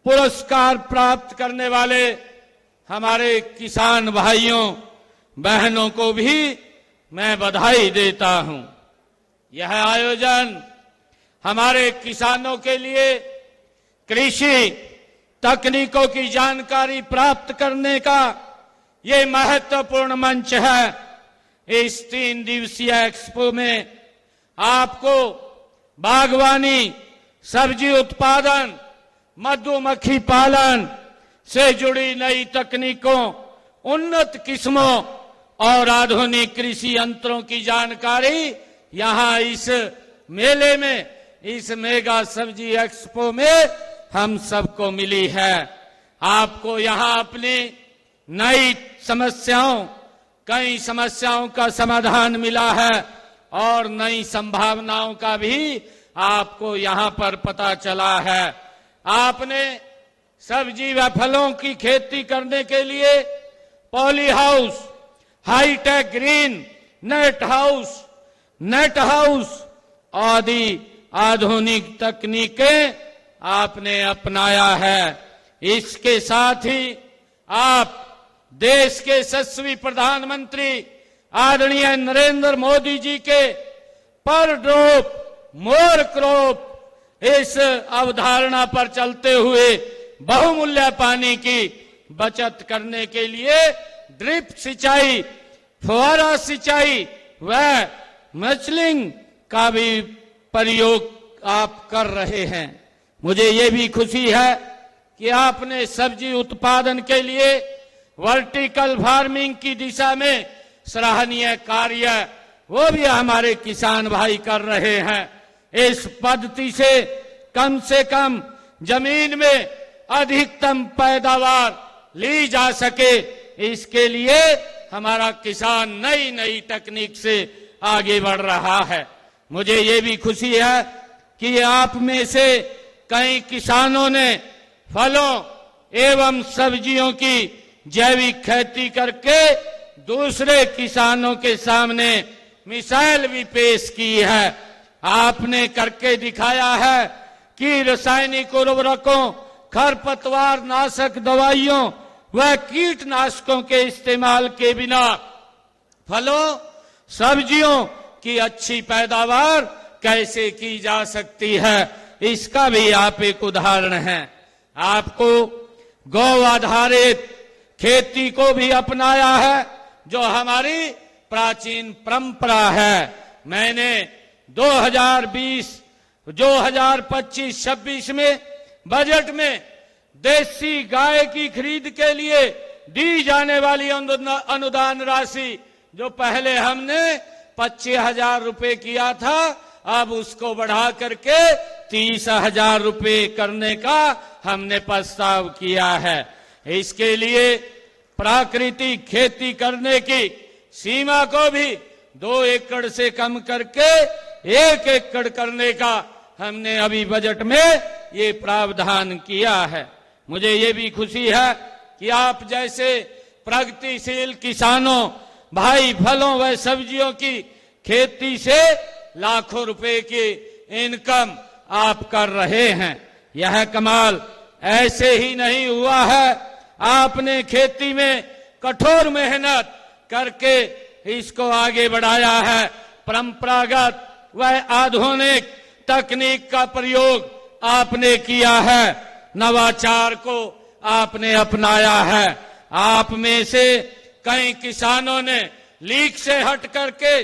पुरस्कार प्राप्त करने वाले हमारे किसान भाइयों बहनों को भी मैं बधाई देता हूं। यह आयोजन हमारे किसानों के लिए कृषि तकनीकों की जानकारी प्राप्त करने का ये महत्वपूर्ण मंच है। इस 3 दिवसीय एक्सपो में आपको बागवानी, सब्जी उत्पादन, मधुमक्खी पालन से जुड़ी नई तकनीकों, उन्नत किस्मों और आधुनिक कृषि यंत्रों की जानकारी यहां इस मेले में, इस मेगा सब्जी एक्सपो में हम सबको मिली है। आपको यहां अपनी नई समस्याओं, कई समस्याओं का समाधान मिला है और नई संभावनाओं का भी आपको यहां पर पता चला है। आपने सब्जी व फलों की खेती करने के लिए poly house, hi tech green net house आदि आधुनिक तकनीकें आपने अपनाया है। इसके साथ ही आप देश के यशस्वी प्रधानमंत्री आदरणीय नरेंद्र मोदी जी के पर ड्रॉप मोर क्रॉप इस अवधारणा पर चलते हुए बहुमूल्य पानी की बचत करने के लिए ड्रिप सिंचाई, फुहारा सिंचाई व मल्चिंग का भी प्रयोग आप कर रहे हैं। मुझे ये भी खुशी है कि आपने सब्जी उत्पादन के लिए वर्टिकल फार्मिंग की दिशा में सराहनीय कार्य वो भी हमारे किसान भाई कर रहे हैं। इस पद्धति से कम जमीन में अधिकतम पैदावार ली जा सके, इसके लिए हमारा किसान नई नई तकनीक से आगे बढ़ रहा है। मुझे ये भी खुशी है कि आप में से कई किसानों ने फलों एवं सब्जियों की जैविक खेती करके दूसरे किसानों के सामने मिसाल भी पेश की है। आपने करके दिखाया है कि रासायनिक उर्वरकों, खरपतवार नाशक दवाइयों व कीटनाशकों के इस्तेमाल के बिना फलों सब्जियों की अच्छी पैदावार कैसे की जा सकती है, इसका भी आप एक उदाहरण हैं। आपको गौ आधारित खेती को भी अपनाया है जो हमारी प्राचीन परंपरा है। मैंने 2025-26 में बजट में देसी गाय की खरीद के लिए दी जाने वाली अनुदान राशि जो पहले हमने 25,000 रुपए किया था, अब उसको बढ़ा करके 30,000 रुपए करने का हमने प्रस्ताव किया है। इसके लिए प्राकृतिक खेती करने की सीमा को भी 2 एकड़ से कम करके 1 एकड़ करने का हमने अभी बजट में ये प्रावधान किया है। मुझे ये भी खुशी है कि आप जैसे प्रगतिशील किसानों भाई फलों व सब्जियों की खेती से लाखों रुपए की इनकम आप कर रहे हैं। यह कमाल ऐसे ही नहीं हुआ है, आपने खेती में कठोर मेहनत करके इसको आगे बढ़ाया है। परंपरागत व आधुनिक तकनीक का प्रयोग आपने किया है, नवाचार को आपने अपनाया है। आप में से कई किसानों ने लीक से हट करके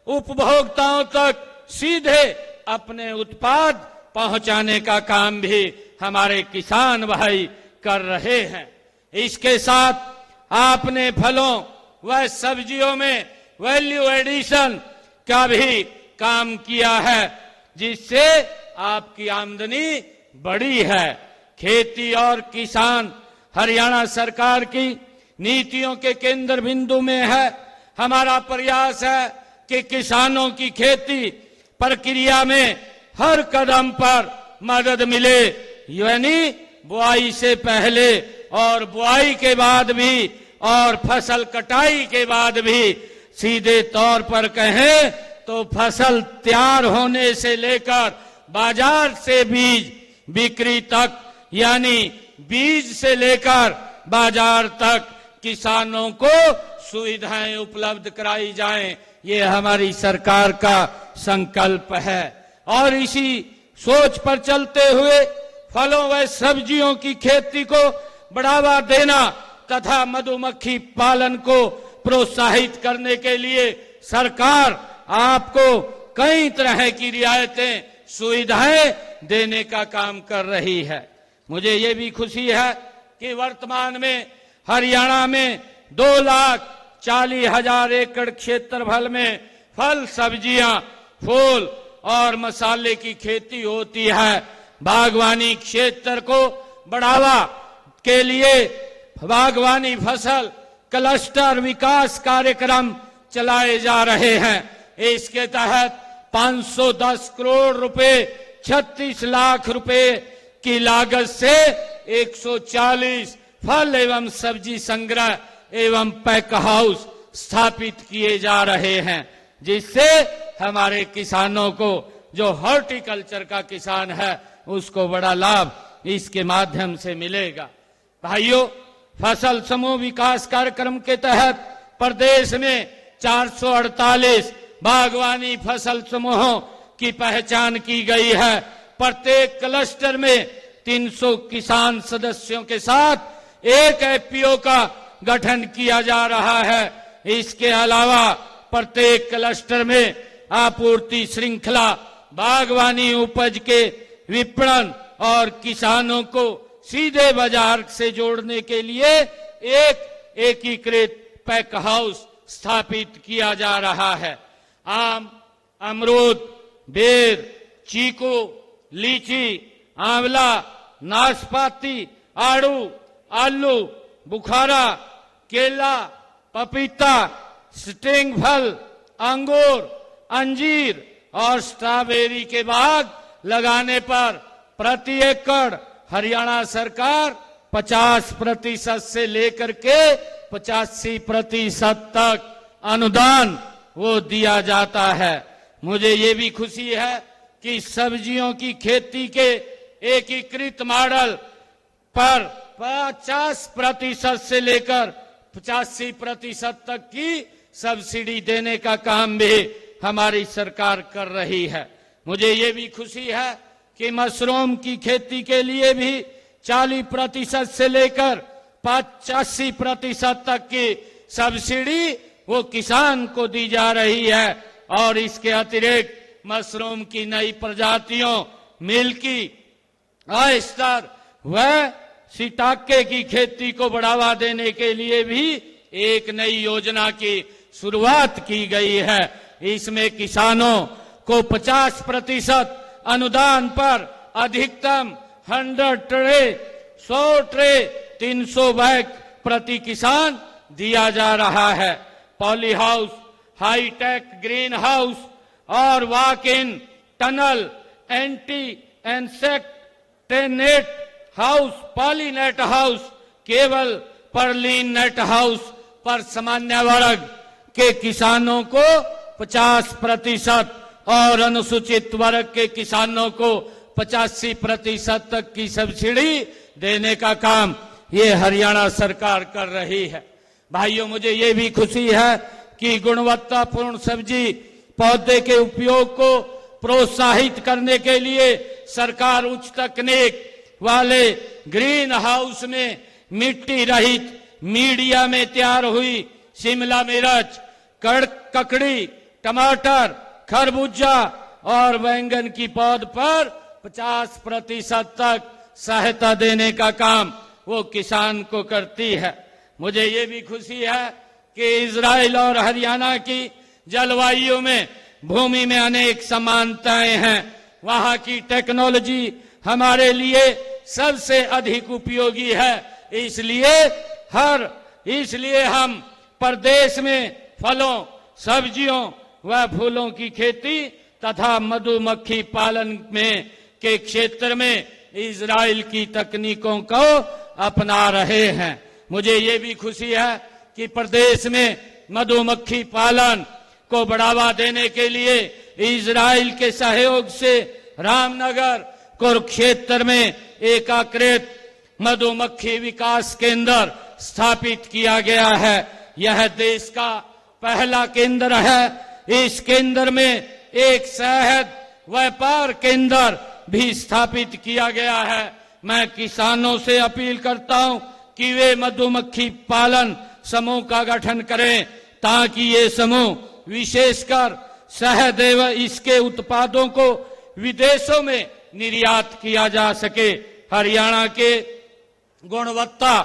उपभोक्ताओं तक सीधे अपने उत्पाद पहुंचाने का काम भी हमारे किसान भाई कर रहे हैं। इसके साथ आपने फलों व सब्जियों में वैल्यू एडिशन का भी काम किया है, जिससे आपकी आमदनी बढ़ी है। खेती और किसान हरियाणा सरकार की नीतियों के केंद्र बिंदु में है। हमारा प्रयास है कि किसानों की खेती प्रक्रिया में हर कदम पर मदद मिले, यानी बुआई से पहले और बुआई के बाद भी और फसल कटाई के बाद भी। सीधे तौर पर कहें तो फसल तैयार होने से लेकर बाजार से बीज बिक्री तक यानी बीज से लेकर बाजार तक किसानों को सुविधाएं उपलब्ध कराई जाएं, ये हमारी सरकार का संकल्प है। और इसी सोच पर चलते हुए फलों व सब्जियों की खेती को बढ़ावा देना तथा मधुमक्खी पालन को प्रोत्साहित करने के लिए सरकार आपको कई तरह की रियायतें, सुविधाएं देने का काम कर रही है। मुझे ये भी खुशी है कि वर्तमान में हरियाणा में 2,40,000 एकड़ क्षेत्रफल में फल, सब्जियां, फूल और मसाले की खेती होती है। बागवानी क्षेत्र को बढ़ावा के लिए बागवानी फसल क्लस्टर विकास कार्यक्रम चलाए जा रहे हैं। इसके तहत 510 करोड़ रुपए, 36 लाख रुपए की लागत से 140 फल एवं सब्जी संग्रह एवं पैक हाउस स्थापित किए जा रहे हैं, जिससे हमारे किसानों को, जो हॉर्टिकल्चर का किसान है, उसको बड़ा लाभ इसके माध्यम से मिलेगा। भाइयों, फसल समूह विकास कार्यक्रम के तहत प्रदेश में 448 बागवानी फसल समूहों की पहचान की गई है। प्रत्येक क्लस्टर में 300 किसान सदस्यों के साथ एक एफपीओ का गठन किया जा रहा है। इसके अलावा प्रत्येक क्लस्टर में आपूर्ति श्रृंखला, बागवानी उपज के विपणन और किसानों को सीधे बाजार से जोड़ने के लिए एक एकीकृत पैक हाउस स्थापित किया जा रहा है। आम, अमरूद, बेर, चीकू, लीची, आंवला, नाशपाती, आड़ू, आलू, बुखारा, केला, पपीता, स्ट्रिंग फल, अंगूर, अंजीर और स्ट्रॉबेरी के बाग लगाने पर प्रति एकड़ हरियाणा सरकार 50% से लेकर के 85% तक अनुदान वो दिया जाता है। मुझे ये भी खुशी है कि सब्जियों की खेती के एकीकृत मॉडल पर 50% से लेकर 85% तक की सब्सिडी देने का काम भी हमारी सरकार कर रही है। मुझे ये भी खुशी है कि मशरूम की खेती के लिए भी 40% से लेकर 85% तक की सब्सिडी वो किसान को दी जा रही है। और इसके अतिरिक्त मशरूम की नई प्रजातियों, मिल्की, ऑयस्टर व शिटाके की खेती को बढ़ावा देने के लिए भी एक नई योजना की शुरुआत की गई है। इसमें किसानों को 50% अनुदान पर अधिकतम 100 ट्रे, 100 ट्रे, 300 बैग प्रति किसान दिया जा रहा है। Poly house, hi tech green house और walk in tunnel, anti insect net house, polynet house, केवल पर्लिन नेट हाउस पर सामान्य वर्ग के किसानों को 50% और अनुसूचित वर्ग के किसानों को 85% तक की सब्सिडी देने का काम ये हरियाणा सरकार कर रही है। भाइयों, मुझे ये भी खुशी है कि गुणवत्तापूर्ण सब्जी पौधे के उपयोग को प्रोत्साहित करने के लिए सरकार उच्च तकनीक वाले ग्रीन हाउस में मिट्टी रहित मीडिया में तैयार हुई शिमला मिर्च, ककड़ी, टमाटर, खरबूजा और बैंगन की पौध पर 50% तक सहायता देने का काम वो किसान को करती है। मुझे ये भी खुशी है कि इजराइल और हरियाणा की जलवायु में, भूमि में अनेक समानताएं हैं। वहां की टेक्नोलॉजी हमारे लिए सबसे अधिक उपयोगी है। इसलिए हम प्रदेश में फलों, सब्जियों व फूलों की खेती तथा मधुमक्खी पालन में के क्षेत्र में इजराइल की तकनीकों को अपना रहे हैं। मुझे ये भी खुशी है कि प्रदेश में मधुमक्खी पालन को बढ़ावा देने के लिए इजराइल के सहयोग से रामनगर, कुरुक्षेत्र में एकीकृत मधुमक्खी विकास केंद्र स्थापित किया गया है। यह देश का पहला केंद्र है। इस केंद्र में एक शहद व्यापार केंद्र भी स्थापित किया गया है। मैं किसानों से अपील करता हूं कि वे मधुमक्खी पालन समूह का गठन करें ताकि ये समूह विशेषकर शहद एवं इसके उत्पादों को विदेशों में निर्यात किया जा सके। हरियाणा के गुणवत्ता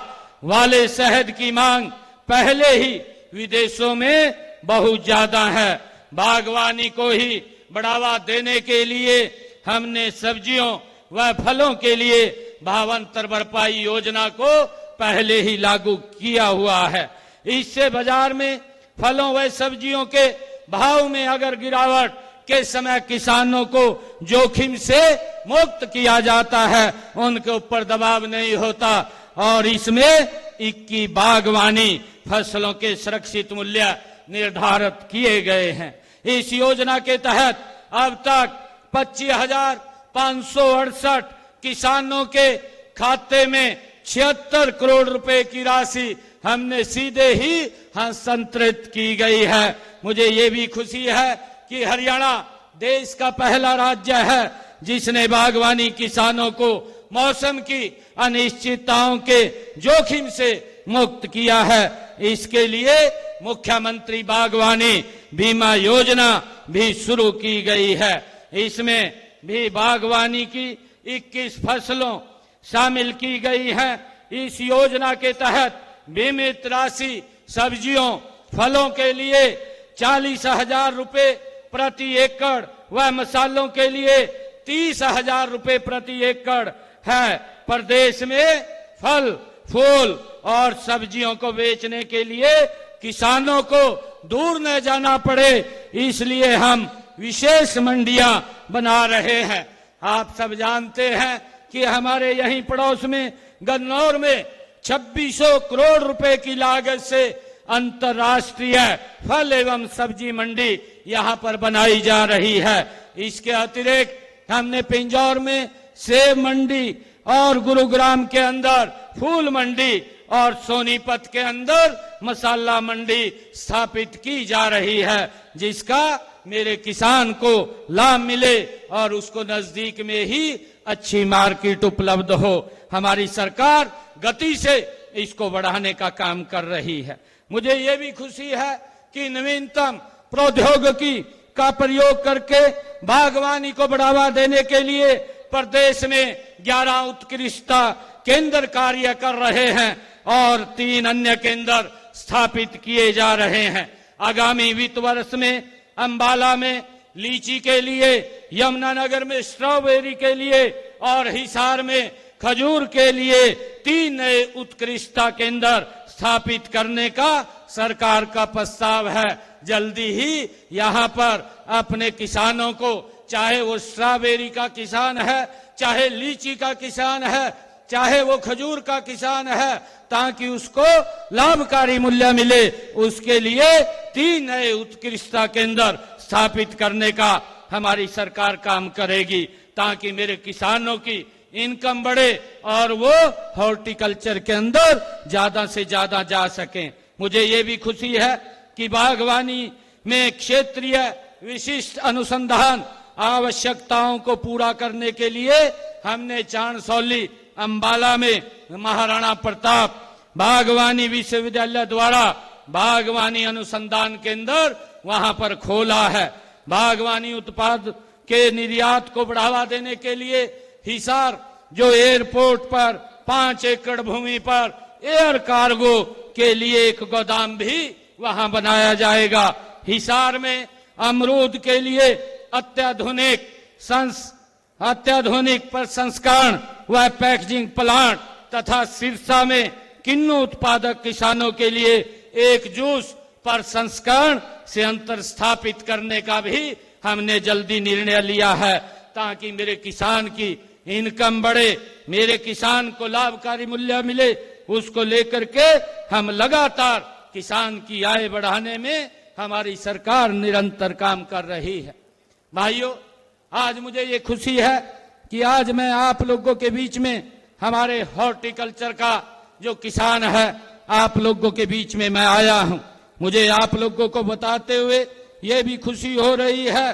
वाले शहद की मांग पहले ही विदेशों में बहुत ज्यादा है। बागवानी को ही बढ़ावा देने के लिए हमने सब्जियों व फलों के लिए भावांतर भरपाई योजना को पहले ही लागू किया हुआ है। इससे बाजार में फलों व सब्जियों के भाव में अगर गिरावट के समय किसानों को जोखिम से मुक्त किया जाता है, उनके ऊपर दबाव नहीं होता और इसमें 21 बागवानी फसलों के सुरक्षित मूल्य निर्धारित किए गए हैं। इस योजना के तहत अब तक 25,568 किसानों के खाते में 76 करोड़ रुपए की राशि हमने सीधे ही हस्तांतरित की गई है। मुझे ये भी खुशी है कि हरियाणा देश का पहला राज्य है जिसने बागवानी किसानों को मौसम की अनिश्चितताओं के जोखिम से मुक्त किया है। इसके लिए मुख्यमंत्री बागवानी बीमा योजना भी शुरू की गई है। इसमें भी बागवानी की 21 फसलों शामिल की गई हैं। इस योजना के तहत बीमित राशि सब्जियों फलों के लिए 40,000 रुपए प्रति एकड़ व मसालों के लिए 30,000 रुपए प्रति एकड़ है। प्रदेश में फल फूल और सब्जियों को बेचने के लिए किसानों को दूर न जाना पड़े, इसलिए हम विशेष मंडियां बना रहे हैं। आप सब जानते हैं कि हमारे यहीं पड़ोस में गन्नौर में 2600 करोड़ रुपए की लागत से अंतर्राष्ट्रीय फल एवं सब्जी मंडी यहां पर बनाई जा रही है। इसके अतिरिक्त हमने पिंजौर में सेब मंडी और गुरुग्राम के अंदर फूल मंडी और सोनीपत के अंदर मसाला मंडी स्थापित की जा रही है, जिसका मेरे किसान को लाभ मिले और उसको नजदीक में ही अच्छी मार्केट उपलब्ध हो। हमारी सरकार गति से इसको बढ़ाने का काम कर रही है। मुझे ये भी खुशी है कि नवीनतम प्रौद्योगिकी का प्रयोग करके बागवानी को बढ़ावा देने के लिए प्रदेश में 11 उत्कृष्टता केंद्र कार्य कर रहे हैं और 3 अन्य केंद्र स्थापित किए जा रहे हैं। आगामी वित्त वर्ष में अंबाला में लीची के लिए, यमुनानगर में स्ट्रॉबेरी के लिए और हिसार में खजूर के लिए 3 नए उत्कृष्टता केंद्र स्थापित करने का सरकार का प्रस्ताव है। जल्दी ही यहाँ पर अपने किसानों को, चाहे वो स्ट्रॉबेरी का किसान है, चाहे लीची का किसान है, चाहे वो खजूर का किसान है, ताकि उसको लाभकारी मूल्य मिले, उसके लिए 3 नए उत्कृष्टता केंद्र स्थापित करने का हमारी सरकार काम करेगी, ताकि मेरे किसानों की इनकम बढ़े और वो हॉर्टिकल्चर के अंदर ज्यादा से ज्यादा जा सकें। मुझे ये भी खुशी है कि बागवानी में क्षेत्रीय विशिष्ट अनुसंधान आवश्यकताओं को पूरा करने के लिए हमने चांदसौली अंबाला में महाराणा प्रताप बागवानी विश्वविद्यालय द्वारा बागवानी अनुसंधान केंद्र वहां पर खोला है। बागवानी उत्पाद के निर्यात को बढ़ावा देने के लिए हिसार जो एयरपोर्ट पर 5 एकड़ भूमि पर एयर कार्गो के लिए एक गोदाम भी वहां बनाया जाएगा। हिसार में अमरूद के लिए अत्याधुनिक प्रसंस्करण व पैकेजिंग प्लांट तथा सिरसा में किन्नू उत्पादक किसानों के लिए एक जूस प्रसंस्करण संयंत्र स्थापित करने का भी हमने जल्दी निर्णय लिया है, ताकि मेरे किसान की इनकम बढ़े, मेरे किसान को लाभकारी मूल्य मिले। उसको लेकर के हम लगातार किसान की आय बढ़ाने में हमारी सरकार निरंतर काम कर रही है। भाइयों, आज मुझे ये खुशी है कि आज मैं आप लोगों के बीच में हमारे हॉर्टिकल्चर का जो किसान है आप लोगों के बीच में मैं आया हूं। मुझे आप लोगों को बताते हुए ये भी खुशी हो रही है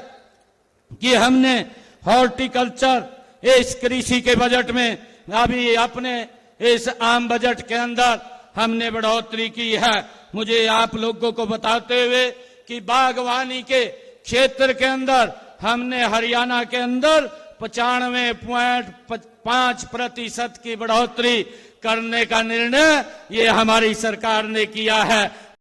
कि हमने हॉर्टिकल्चर इस कृषि के बजट में अभी अपने इस आम बजट के अंदर हमने बढ़ोतरी की है। मुझे आप लोगों को बताते हुए कि बागवानी के क्षेत्र के अंदर हमने हरियाणा के अंदर 95.5% की बढ़ोतरी करने का निर्णय ये हमारी सरकार ने किया है।